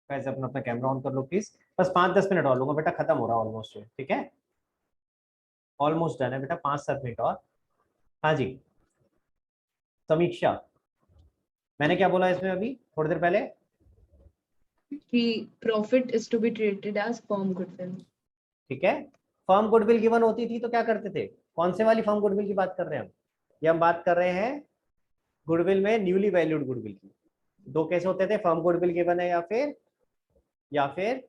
वैसे अपना अपना कैमरा ऑन कर लो प्लीज। बस 5-10 मिनट और लूंगा बेटा, खत्म हो रहा है ऑलमोस्ट, ठीक है, ऑलमोस्ट डन है बेटा, 5-7 मिनट और। हाँ जी समीक्षा, मैंने क्या बोला इसमें अभी थोड़ी देर पहले? कि profit is to be treated as firm goodwill. ठीक है, फर्म गुडविल गिवन होती थी तो क्या करते थे? कौन से वाली फर्म गुडविल की बात कर रहे हैं हम? ये हम बात कर रहे हैं गुडविल में न्यूली वैल्यूड गुडविल की। दो केस होते थे, फर्म गुडविल गिवन है या फिर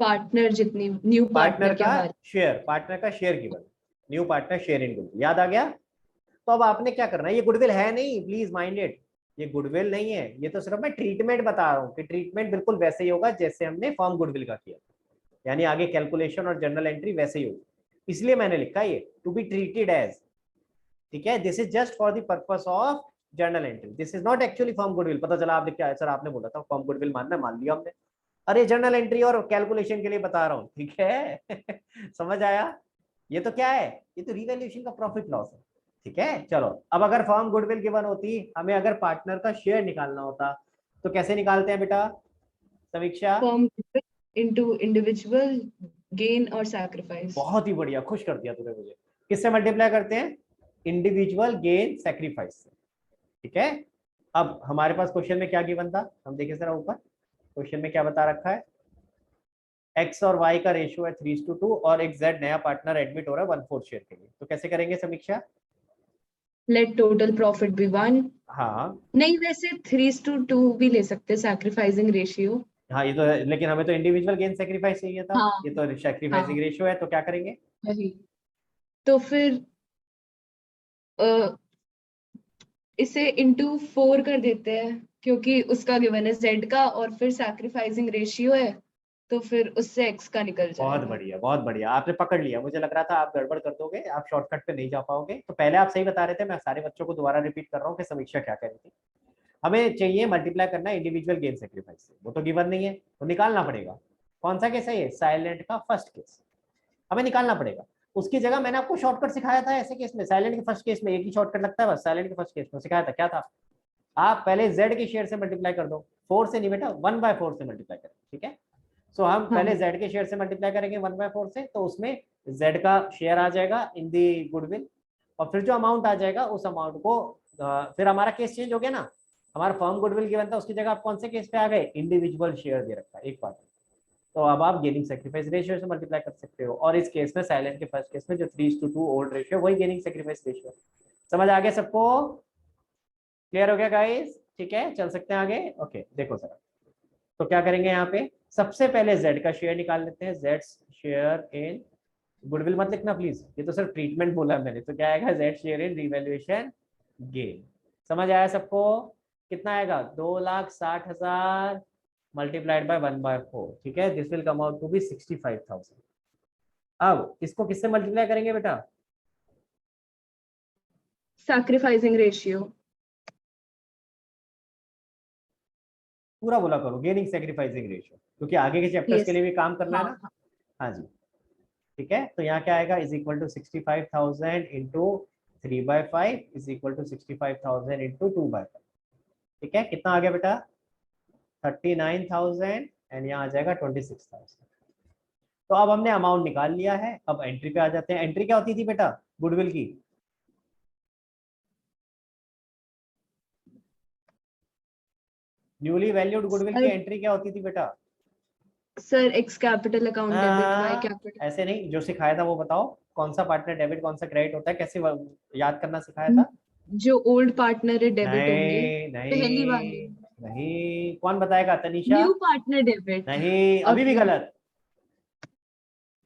पार्टनर जितनी न्यू पार्टनर पार्टनर के का हमारे। शेयर, पार्टनर का share given, new partner share in goodwill. याद आ गया? तो अब आपने क्या करना है, ये गुडविल है नहीं, प्लीज माइंड इट, ये गुडविल नहीं है, ये तो सिर्फ मैं ट्रीटमेंट बता रहा हूँ कि ट्रीटमेंट बिल्कुल वैसे ही होगा जैसे हमने फर्म गुडविल का किया, यानी आगे कैलकुलेशन और जर्नल एंट्री वैसे ही होगी। इसलिए मैंने लिखा ये टू बी ट्रीटेड एज, ठीक है, this is just for the purpose of journal entry, this is not actually firm goodwill. पता चला आप क्या सर आपने बोला था फर्म गुडविल मानना, मान लिया हमने, अरे जर्नल एंट्री और कैलकुलेशन के लिए बता रहा हूँ, ठीक है समझ आया? ये तो क्या है, ये तो रिवैल्यूएशन का प्रॉफिट लॉस है, ठीक है। चलो अब अगर फर्म गुडविल गिवन होती, हमें अगर पार्टनर का शेयर निकालना होता तो कैसे निकालते हैं बेटा समीक्षा? Firm goodwill into individual gain और सैक्रिफाइस। बहुत ही बढ़िया, खुश कर दिया तूने मुझे। किससे मल्टीप्लाई करते हैं? इंडिविजुअल गेन सैक्रिफाइस से, ठीक है। अब हमारे पास क्वेश्चन में क्या गिवन था, हम देखिए जरा ऊपर क्वेश्चन में क्या बता रखा है, एक्स और वाई का रेशियो है 3:2 और एक जेड नया पार्टनर एडमिट हो रहा है 1/4 शेयर के लिए, तो कैसे करेंगे समीक्षा? Let total profit be 1। हाँ नहीं, वैसे 3:2 भी ले सकते, सैक्रिफाइसिंग रेशियो। हाँ, ये तो है, लेकिन हमें तो इंडिविजुअल गेन सेक्रीफाइस चाहिए था, हाँ ये तो सैक्रिफाइसिंग हाँ रेशियो है, तो क्या करेंगे? वही। तो फिर इसे इंटू 4 कर देते हैं, क्योंकि उसका गिवन है जेड का और फिर सैक्रिफाइसिंग रेशियो है, तो फिर उससे एक्स का निकल बहुत जाएगा। बढ़िया, बहुत बढ़िया, आपने पकड़ लिया, मुझे लग रहा था आप गड़बड़ कर दोगे, आप शॉर्टकट पे नहीं जा पाओगे, तो पहले आप सही बता रहे थे, मैं सारे बच्चों को दोबारा रिपीट कर रहा हूँ कि समीक्षा क्या कह रही थी। हमें चाहिए मल्टीप्लाई करना इंडिविजुअल गेन सेक्रीफाइस से, वो तो गिवन नहीं है, तो निकालना पड़ेगा। कौन सा केस है ये? साइलेंट का फर्स्ट केस, हमें निकालना पड़ेगा। उसकी जगह मैंने आपको शॉर्टकट सिखाया था ऐसे केस में, साइलेंट के फर्स्ट केस में एक ही शॉर्टकट लगता है बस, साइलेंट के फर्स्ट केस में सिखाया था, क्या था? आप पहले z के शेयर से मल्टीप्लाई कर दो, 4 से नहीं बेटा 1/4 से मल्टीप्लाई करें, ठीक है। सो हम हाँ पहले z के शेयर से मल्टीप्लाई करेंगे 1/4 से, तो उसमें z का शेयर आ जाएगा इन दी गुडविल, और फिर जो अमाउंट आ जाएगा उस अमाउंट को फिर हमारा केस चेंज हो गया ना, हमारा फर्म गुडविल गिवन था उसकी जगह आप कौन से केस पे आ गए? इंडिविजुअल शेयर दे रखा है एक बार, तो अब आप गेनिंग सेक्रीफाइस रेशियो से मल्टीप्लाई कर सकते हो, और इस केस में साइलेंट के फर्स्ट केस में जो 3:2 ओल्ड रेशियो वही गेनिंग सेक्रीफाइस रेशियो। समझ आ गया सबको? क्लियर हो गया गाइस? ठीक है, चल सकते हैं आगे। ओके देखो सर, तो क्या करेंगे यहाँ पे, सबसे पहले जेड का शेयर निकाल लेते हैं, जेड शेयर इन गुडविल मत लिखना प्लीज, ये तो सिर्फ ट्रीटमेंट बोला मैंने, तो क्या आएगा? Z share in revaluation gain. समझ आया सबको? कितना आएगा? 2,60,000 मल्टीप्लाइड बाय 1/4, ठीक है, this will come out to be 65,000। अब इसको किससे मल्टीप्लाई करेंगे बेटा? Sacrificing ratio. पूरा बोला करो, गेनिंग सेक्रीफाइसिंग रेशियो, क्योंकि आगे के चैप्टर्स के यस। लिए भी काम करना है हाँ ना। हाँ। हाँ जी, ठीक है, तो यहाँ क्या आएगा, is equal to 65,000 into 3/5 is equal to 65,000 into 2/5, ठीक है, कितना आ गया बेटा? 39,000 एंड यहाँ आ जाएगा 26,000। तो अब हमने अमाउंट निकाल लिया है, अब एंट्री पे आ जाते हैं। एंट्री क्या होती थी बेटा गुडविल की? न्यूली वैल्यूड गुडविल की एंट्री क्या होती थी बेटा? Sir X capital account debit, Y capital. ऐसे नहीं, जो सिखाया था वो बताओ, कौन सा पार्टनर डेबिट कौन सा क्रेडिट होता है, कैसे याद करना सिखाया था? जो ओल्ड पार्टनर है डेबिट होंगे। नहीं पहली वाली। नहीं नहीं, कौन बताएगा? तनीषा? New partner debit. नहीं, अभी भी ओके। गलत।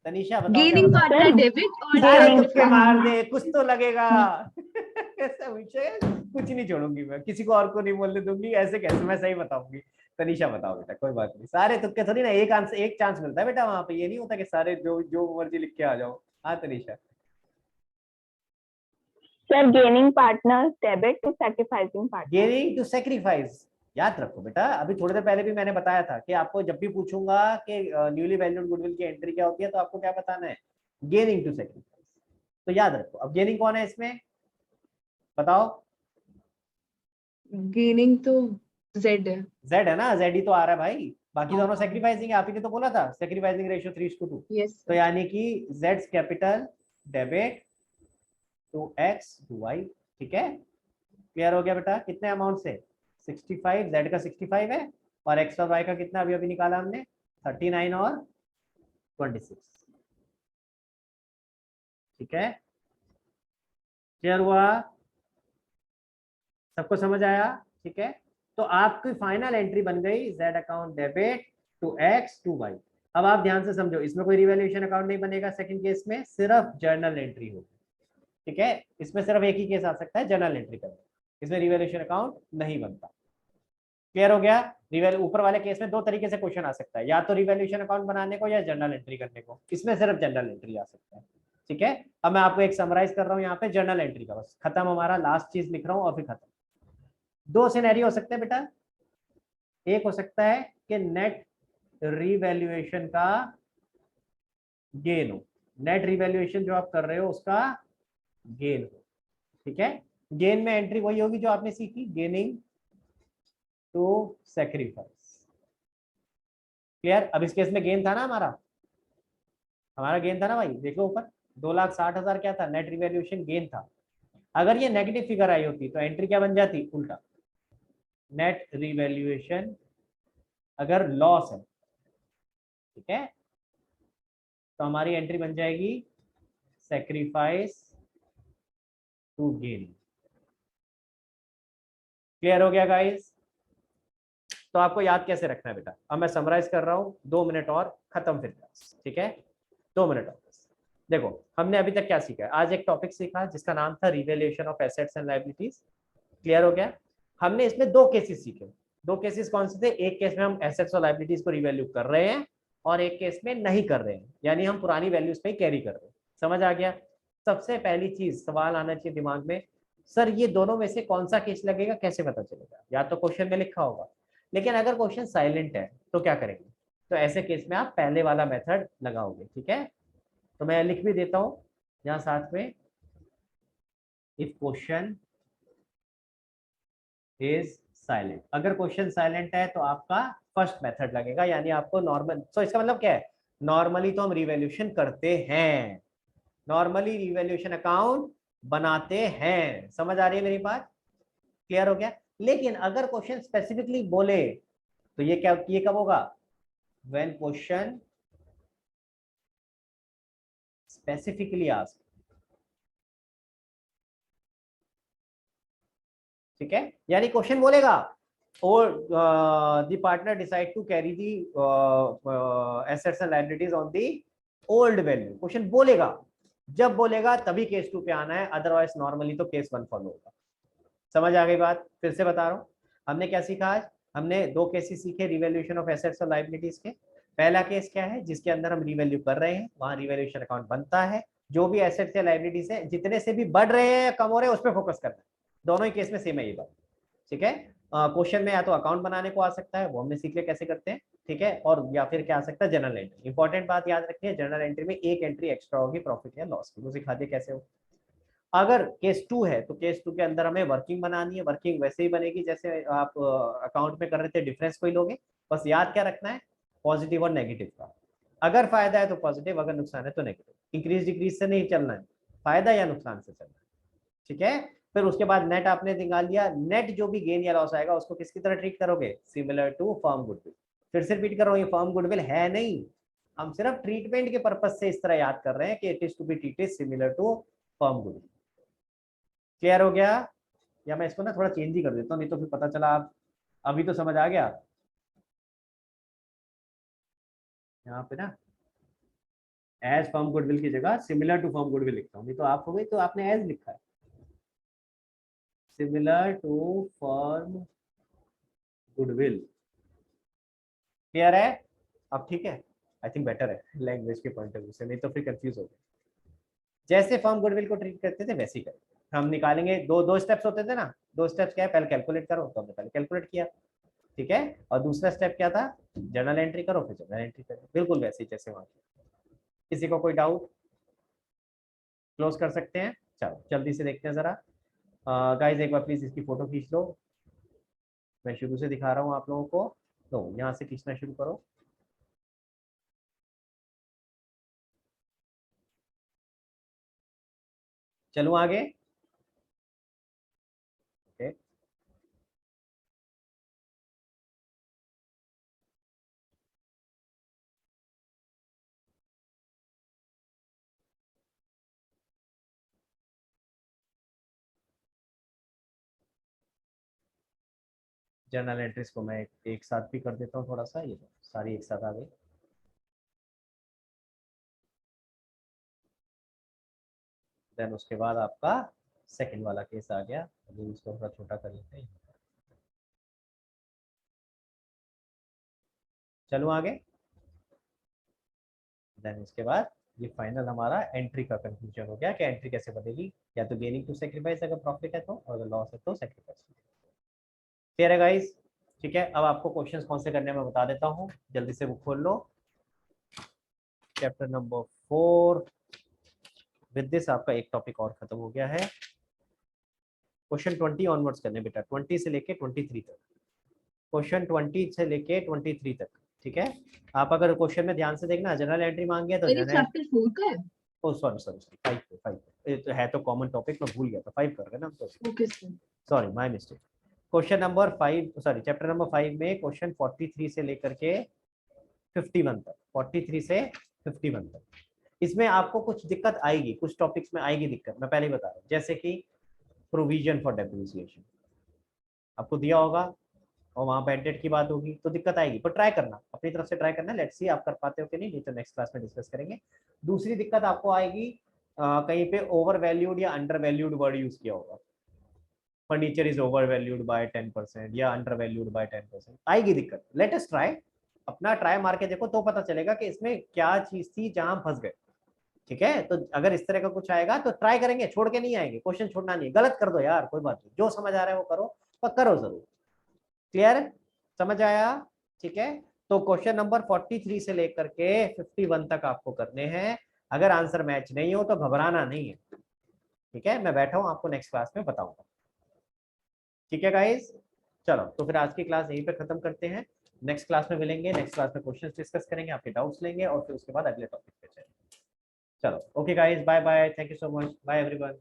तनीषा बताओ, क्या गेनिंग बताओ? पार्टनर सर डेबिट और सारे गेनिंग। तुक्के सैक्रिफाइस। मार दे, कुछ तो लगेगा ऐसा विषय कुछ नहीं छोड़ूंगी मैं, किसी को और को नहीं बोलने दूंगी, ऐसे कैसे, मैं सही बताऊंगी। तनीषा बताओ बेटा, कोई बात नहीं, सारे तुक्के थोड़ी ना, एक आंसर एक चांस मिलता है बेटा वहां पे, ये नहीं होता कि सारे जो जो मर्जी लिख के आ जाओ। हाँ तनीषा? Sir gaining partner debit to sacrificing partner. Gaining to sacrifice, याद रखो बेटा, अभी थोड़ी देर पहले भी मैंने बताया था कि आपको जब भी पूछूंगा कि न्यूली वैल्यूड गुडविल की एंट्री क्या होती है, तो आपको क्या बताना है? गेनिंग टू सेक्रीफाइस, तो याद रखो। अब गेनिंग कौन है इसमें, बताओ? गेनिंग तो जेड है। जेड है ना, जेड ही तो आ रहा है भाई, बाकी दोनों हाँ। सेक्रीफाइसिंग है, आप ही ने तो बोला था सेक्रीफाइसिंग रेशियो 3:2। यस तो यानी कि Z capital debit to X to Y, ठीक है। क्लियर हो गया बेटा, कितने अमाउंट से 65, जेड का 65 है और एक्स और वाई का कितना अभी अभी निकाला हमने 39 और 26, ठीक है। क्लियर हुआ, सबको समझ आया, ठीक है। तो आपकी फाइनल एंट्री बन गई Z account debit to X to Y. अब आप ध्यान से समझो, इसमें कोई रिवैल्यूएशन अकाउंट नहीं बनेगा, सेकंड केस में सिर्फ जर्नल एंट्री होगी, ठीक है। इसमें सिर्फ एक ही केस आ सकता है जर्नल एंट्री का, इसमें रिवैल्यूएशन अकाउंट नहीं बनता। क्लियर हो गया। ऊपर वाले केस में दो तरीके से क्वेश्चन आ सकता है, या तो रिवैल्यूएशन अकाउंट बनाने को या जर्नल एंट्री करने को, इसमें सिर्फ जर्नल एंट्री आ सकता है, ठीक है। अब मैं आपको एक समराइज कर रहा हूँ यहाँ पे जर्नल एंट्री का, बस खत्म हमारा, लास्ट चीज लिख रहा हूँ और फिर खत्म। दो सिनेरियो हो सकते हैं बेटा, एक हो सकता है कि नेट रिवैल्यूएशन का गेन हो, नेट रिवैल्यूएशन जो आप कर रहे हो उसका गेन हो, ठीक है। गेन में एंट्री वही होगी जो आपने सीखी, गेनिंग टू सैक्रिफाइस। क्लियर। अब इस केस में गेन था ना हमारा गेन था ना भाई, देखो ऊपर 2,60,000 क्या था, नेट रिवैल्यूएशन गेन था। अगर ये नेगेटिव फिगर आई होती तो एंट्री क्या बन जाती, उल्टा, नेट रिवैल्यूएशन अगर लॉस है, ठीक है, तो हमारी एंट्री बन जाएगी सैक्रिफाइस टू गेन। क्लियर हो गया गाइस। तो आपको याद कैसे रखना है बेटा, अब मैं समराइज कर रहा हूं, 2 मिनट और खत्म फिर क्लास, ठीक है, 2 मिनट और। देखो हमने अभी तक क्या सीखा है, आज एक टॉपिक सीखा जिसका नाम था revaluation of assets and liabilities. Clear हो गया। हमने इसमें दो केसेस सीखे, दो केसेस कौन से थे, एक केस में हम एसेट्स और लायबिलिटीज को रिवैल्यू कर रहे हैं और एक केस में नहीं कर रहे हैं, यानी हम पुरानी वैल्यूज पे ही कैरी कर रहे हैं। समझ आ गया। सबसे पहली चीज सवाल आना चाहिए दिमाग में, सर ये दोनों में से कौन सा केस लगेगा, कैसे पता चलेगा, या तो क्वेश्चन में लिखा होगा, लेकिन अगर क्वेश्चन साइलेंट है तो क्या करेंगे, तो ऐसे केस में आप पहले वाला मेथड लगाओगे, ठीक है। तो मैं लिख भी देता हूं यहाँ साथ में, इफ क्वेश्चन इज साइलेंट, अगर क्वेश्चन साइलेंट है तो आपका फर्स्ट मेथड लगेगा, यानी आपको नॉर्मल, तो इसका मतलब क्या है, नॉर्मली तो हम रिवैल्यूएशन करते हैं, नॉर्मली रिवैल्यूएशन अकाउंट बनाते हैं। समझ आ रही है मेरी बात, क्लियर हो गया। लेकिन अगर क्वेश्चन स्पेसिफिकली बोले तो ये क्या, ये कब होगा, व्हेन क्वेश्चन स्पेसिफिकली आस्क्ड, ठीक है। यानी क्वेश्चन बोलेगा और the partner decide to carry the assets and liabilities on the old value, question बोलेगा, जब बोलेगा तभी केस 2 पे आना है, अदरवाइज नॉर्मली तो केस 1 फॉलो होगा। समझ आ गई बात, फिर से बता रहा हूँ, हमने क्या सीखा आज, हमने दो केसेस सीखे रिवैल्यूएशन ऑफ एसेट्स और लायबिलिटीज के। पहला केस क्या है, जिसके अंदर हम रिवैल्यू कर रहे हैं, वहां रिवैल्यूएशन अकाउंट बनता है, जो भी एसेट्स या लायबिलिटीज है जितने से भी बढ़ रहे हैं या कम हो रहे हैं उस पर फोकस करना है, दोनों ही केस में सेम है ये बात, ठीक है। क्वेश्चन में या तो अकाउंट बनाने को आ सकता है, वो हमने सीख लिया कैसे करते हैं, ठीक है, और या फिर क्या आ सकता है, जर्नल एंट्री। इंपॉर्टेंट बात याद रखनी है, जर्नल एंट्री में एक एंट्री एक्स्ट्रा होगी प्रॉफिट या लॉस की, वो सिखा दिया कैसे हो। अगर केस 2 है तो केस 2 के अंदर हमें वर्किंग बनानी है, वर्किंग वैसे ही बनेगी जैसे आप अकाउंट में कर रहे थे, डिफरेंस को ही लोगे, बस याद क्या रखना है, पॉजिटिव और नेगेटिव का, अगर फायदा है तो पॉजिटिव, अगर नुकसान है तो नेगेटिव, इंक्रीज डिक्रीज से नहीं चलना है, फायदा या नुकसान से चलना है, ठीक है। फिर उसके बाद नेट आपने निकाल लिया, नेट जो भी गेन या लॉस आएगा उसको किसकी तरह ट्रीट करोगे, सिमिलर टू फर्म गुडविल। फिर से रिपीट कर रहा हूं, ये फर्म गुडविल है नहीं, हम सिर्फ ट्रीटमेंट के पर्पज से इस तरह याद कर रहे हैं कि it is to be treated similar to firm goodwill. Clear हो गया। या मैं इसको ना थोड़ा चेंज ही कर देता हूँ, नहीं तो फिर पता चला आप, अभी तो समझ आ गया, यहाँ पे ना एज फर्म गुडविल की जगह सिमिलर टू फर्म गुडविल लिखता हूँ, नहीं तो आप हो गई, तो आपने एज लिखा है, similar to firm goodwill. Clear है, अब ठीक है, आई थिंक बेटर है लैंग्वेज के पॉइंट ऑफ व्यू से, नहीं तो फिर कंफ्यूज हो गए। जैसे फर्म गुडविल को ट्रीट करते थे वैसे ही करें, हम निकालेंगे, दो दो स्टेप्स होते थे ना, दो स्टेप्स क्या है, पहले कैलकुलेट करो, तो हमने पहले कैलकुलेट किया, ठीक है, और दूसरा स्टेप क्या था, जर्नल एंट्री करो, फिर जर्नल एंट्री करो, बिल्कुल वैसे ही जैसे वहां किया। किसी को कोई डाउट, क्लोज कर सकते हैं, चलो जल्दी से देखते हैं जरा। गाइस एक बार प्लीज इसकी फोटो खींच लो, मैं शुरू से दिखा रहा हूँ आप लोगों को, तो यहाँ से खींचना शुरू करो। चलो आगे। ओके, जर्नल एंट्रीज को मैं एक साथ भी कर देता हूँ थोड़ा सा, ये सारी एक साथ आ गई। देन उसके बाद आपका सेकंड वाला केस आ गया, अभी इसको थोड़ा छोटा कर लेते हैं। चलो आगे। देन इसके बाद ये फाइनल हमारा एंट्री का कंक्लूजन हो गया कि एंट्री कैसे बनेगी, या तो गेनिंग टू सेक्रीफाइस अगर प्रॉफिट है तो, और अगर लॉस है तो सेक्रीफाइस। क्लियर है गाइस? ठीक है, अब आपको क्वेश्चंस कौन से करने में बता देता हूँ, जल्दी से वो खोल लो। Chapter number 4। विद दिस आपका एक टॉपिक और खत्म हो गया है। क्वेश्चन 20 ऑनवर्ड्स करने बेटा, 20 से लेके 23 तक। क्वेश्चन 20 से लेके 23 तक, ठीक है। आप अगर क्वेश्चन में ध्यान से देखना, जनरल एंट्री मांगी है तो मेरे जनरल, चैप्टर 4 का है। ओ सॉरी सॉरी सॉरी, 5 पे 5 पे तो है, तो कॉमन टॉपिक मैं भूल गया था, 5 कर रहे ना हम तो, okay sir. Sorry my mistake. Question number 5, sorry chapter number 5 में क्वेश्चन 43 से लेकर के 51 तक, 43 से 51 तक। इसमें आपको कुछ दिक्कत आएगी, कुछ टॉपिक्स में आएगी दिक्कत, मैं पहले ही बता रहा हूँ। जैसे कि प्रोविजन फॉर डेप्रिसिएशन आपको दिया होगा, और वहाँ बैंडेड की बात होगी तो दिक्कत आएगी, पर ट्राई करना, अपनी तरफ से ट्राई करना। लेट्स सी आप कर पाते हो कि नहीं तो नेक्स्ट क्लास में डिस्कस करेंगे। दूसरी दिक्कत आपको आएगी, कहीं पे ओवर वैल्यूड या अंडर वैल्यूड वर्ड यूज किया होगा। Furniture is over valued bye 10% या अंडर वैल्यूड बाय 10%, आएगी दिक्कत। लेट अस ट्राई, अपना ट्राई मार के देखो तो पता चलेगा कि इसमें क्या चीज थी जहां फंस गए। ठीक है, तो अगर इस तरह का कुछ आएगा तो ट्राई करेंगे, छोड़ के नहीं आएंगे। क्वेश्चन छोड़ना नहीं, गलत कर दो यार कोई बात नहीं, जो समझ आ रहा है वो करो, पर करो जरूर। क्लियर, समझ आया? ठीक है, तो क्वेश्चन नंबर 43 से लेकर के 51 तक आपको करने हैं। अगर आंसर मैच नहीं हो तो घबराना नहीं है, ठीक है। मैं बैठा हूं, आपको नेक्स्ट क्लास में बताऊंगा। ठीक है गाइस, चलो तो फिर आज की क्लास यहीं पे खत्म करते हैं। नेक्स्ट क्लास में मिलेंगे, नेक्स्ट क्लास में क्वेश्चंस डिस्कस करेंगे, आपके डाउट्स लेंगे और फिर उसके बाद अगले टॉपिक पे चलेंगे। चलो okay guys, bye bye, thank you so much, bye everyone.